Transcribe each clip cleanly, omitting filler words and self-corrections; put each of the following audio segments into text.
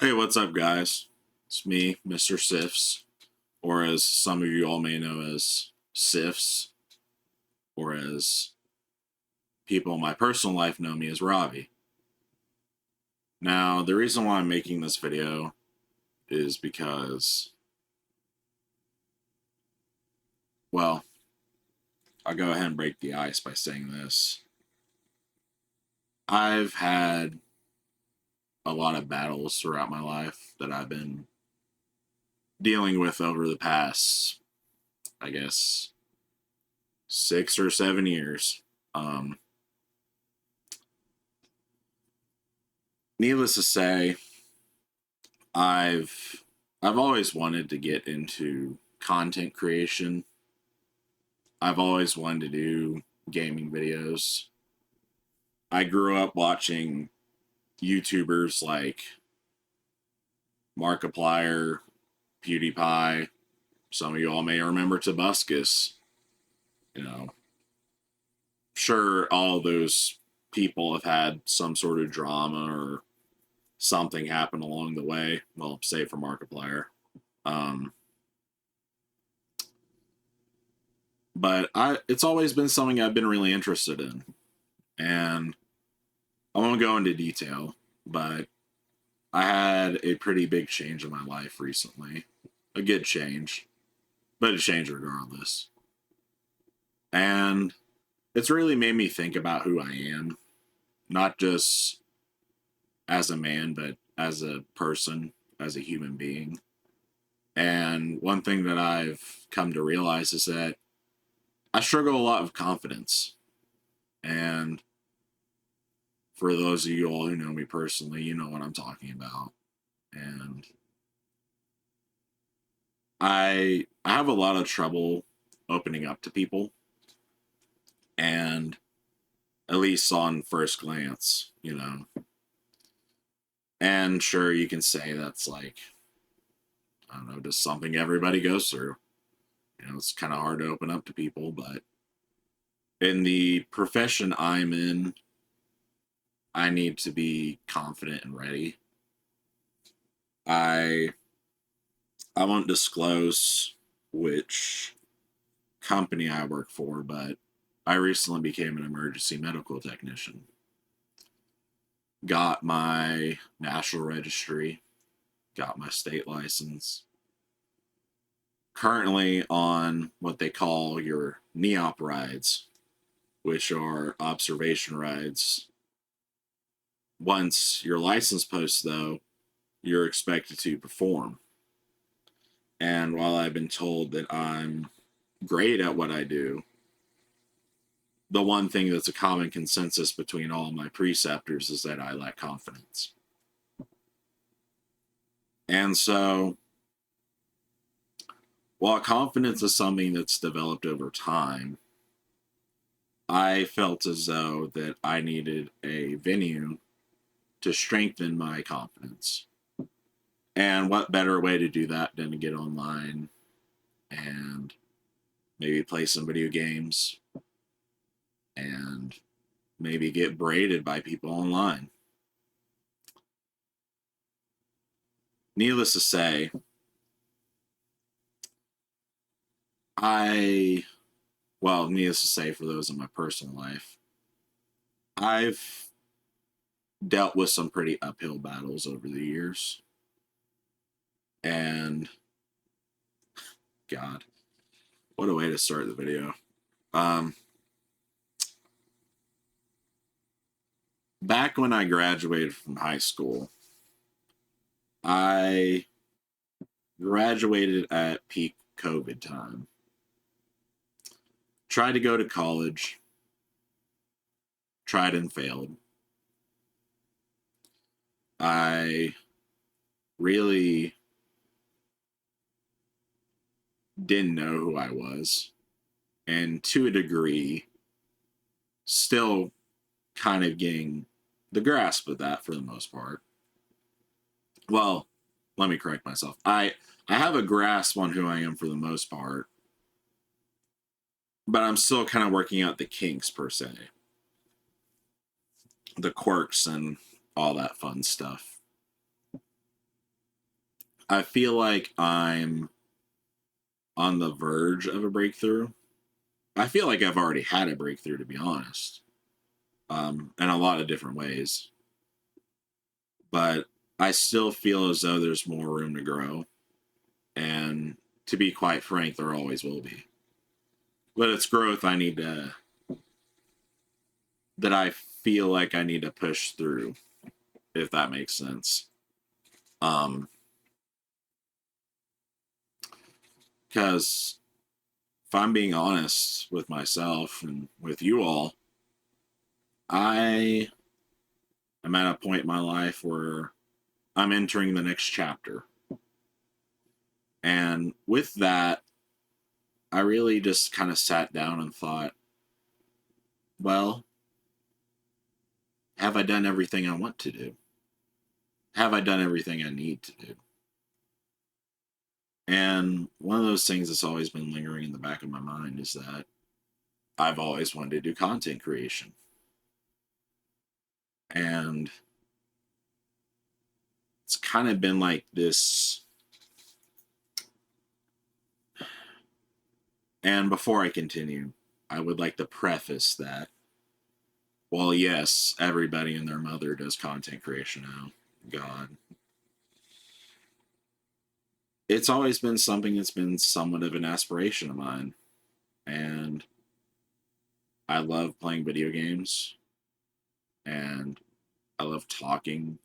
Hey, what's up, guys? It's me, Mr. Sifs, or as some of you all may know as Sifs, or as people in my personal life know me as Robbie. Now, the reason why I'm making this video is because, well, I'll go ahead and break the ice by saying this. I've had a lot of battles throughout my life that I've been dealing with over the past, I guess, 6 or 7 years. Needless to say, I've always wanted to get into content creation. I've always wanted to do gaming videos. I grew up watching YouTubers like Markiplier, PewDiePie. Some of you all may remember Tobuscus. You know, sure, all those people have had some sort of drama or something happen along the way. Well, say for Markiplier. But it's always been something I've been really interested in. And I won't go into detail, but I had a pretty big change in my life recently. A good change, but a change regardless. And it's really made me think about who I am, not just as a man, but as a person, as a human being. And one thing that I've come to realize is that I struggle a lot with confidence. And for those of you all who know me personally, you know what I'm talking about. And I have a lot of trouble opening up to people. And at least on first glance, you know. And sure, you can say that's like, I don't know, just something everybody goes through. You know, it's kind of hard to open up to people, but in the profession I'm in, I need to be confident and ready. I won't disclose which company I work for, but I recently became an emergency medical technician. Got my national registry, got my state license. Currently on what they call your NEOP rides, which are observation rides. Once your license posts, though, you're expected to perform. And while I've been told that I'm great at what I do, the one thing that's a common consensus between all my preceptors is that I lack confidence. And so, while confidence is something that's developed over time, I felt as though that I needed a venue to strengthen my confidence. And what better way to do that than to get online and maybe play some video games and maybe get braided by people online. Needless to say, needless to say for those in my personal life, I've dealt with some pretty uphill battles over the years. And God, what a way to start the video. Back when I graduated from high school, I graduated at peak COVID time. Tried to go to college, tried and failed. I really didn't know who I was, and to a degree, still kind of getting the grasp of that for the most part. Well, let me correct myself. I have a grasp on who I am for the most part, but I'm still kind of working out the kinks per se, the quirks and all that fun stuff. I feel like I'm on the verge of a breakthrough. I feel like I've already had a breakthrough, to be honest, in a lot of different ways. But I still feel as though there's more room to grow. And to be quite frank, there always will be. But it's growth that I feel like I need to push through, if that makes sense. Because if I'm being honest with myself and with you all, I am at a point in my life where I'm entering the next chapter. And with that, I really just kind of sat down and thought, well, have I done everything I want to do? Have I done everything I need to do? And one of those things that's always been lingering in the back of my mind is that I've always wanted to do content creation. And it's kind of been like this. And before I continue, I would like to preface that, well, yes, everybody and their mother does content creation now. God. It's always been something that's been somewhat of an aspiration of mine. And I love playing video games. And I love talking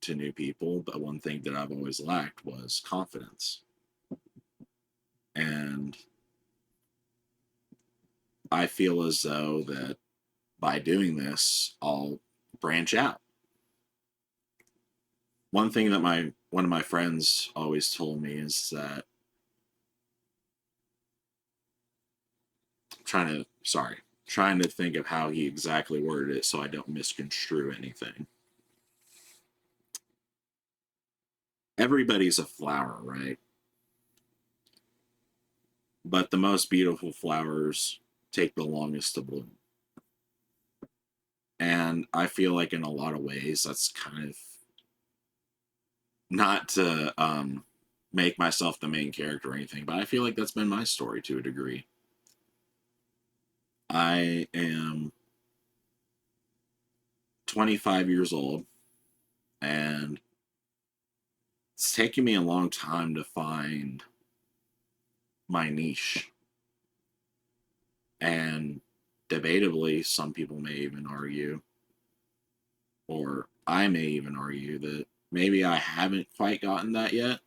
to new people. But one thing that I've always lacked was confidence. And I feel as though that by doing this, I'll branch out. One thing that one of my friends always told me is that trying to think of how he exactly worded it so I don't misconstrue anything. Everybody's a flower, right? But the most beautiful flowers take the longest to bloom. And I feel like in a lot of ways that's kind of not to make myself the main character or anything, but I feel like that's been my story to a degree. I am 25 years old, and it's taken me a long time to find my niche. And debatably, some people may even argue, or I may even argue, that maybe I haven't quite gotten that yet.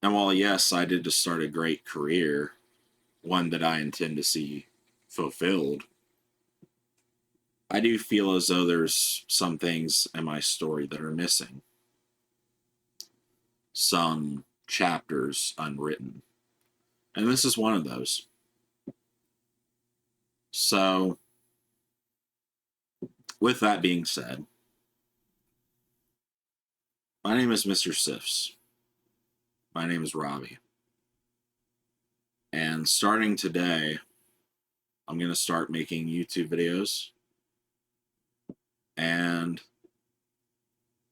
And while, yes, I did just start a great career, one that I intend to see fulfilled, I do feel as though there's some things in my story that are missing. Some chapters unwritten. And this is one of those. So, with that being said, my name is Mr. Sifs. My name is Robbie. And starting today, I'm going to start making YouTube videos and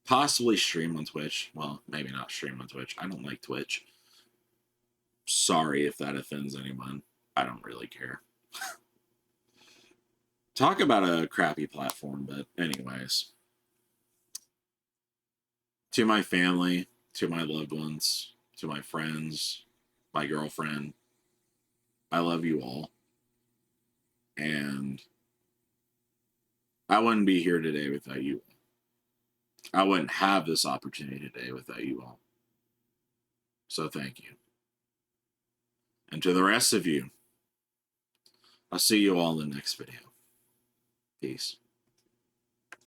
possibly stream on Twitch. Well, maybe not stream on Twitch. I don't like Twitch. Sorry if that offends anyone. I don't really care. Talk about a crappy platform, but anyways. To my family, to my loved ones, to my friends, my girlfriend, I love you all. And I wouldn't be here today without you. I wouldn't have this opportunity today without you all. So thank you. And to the rest of you, I'll see you all in the next video. Peace.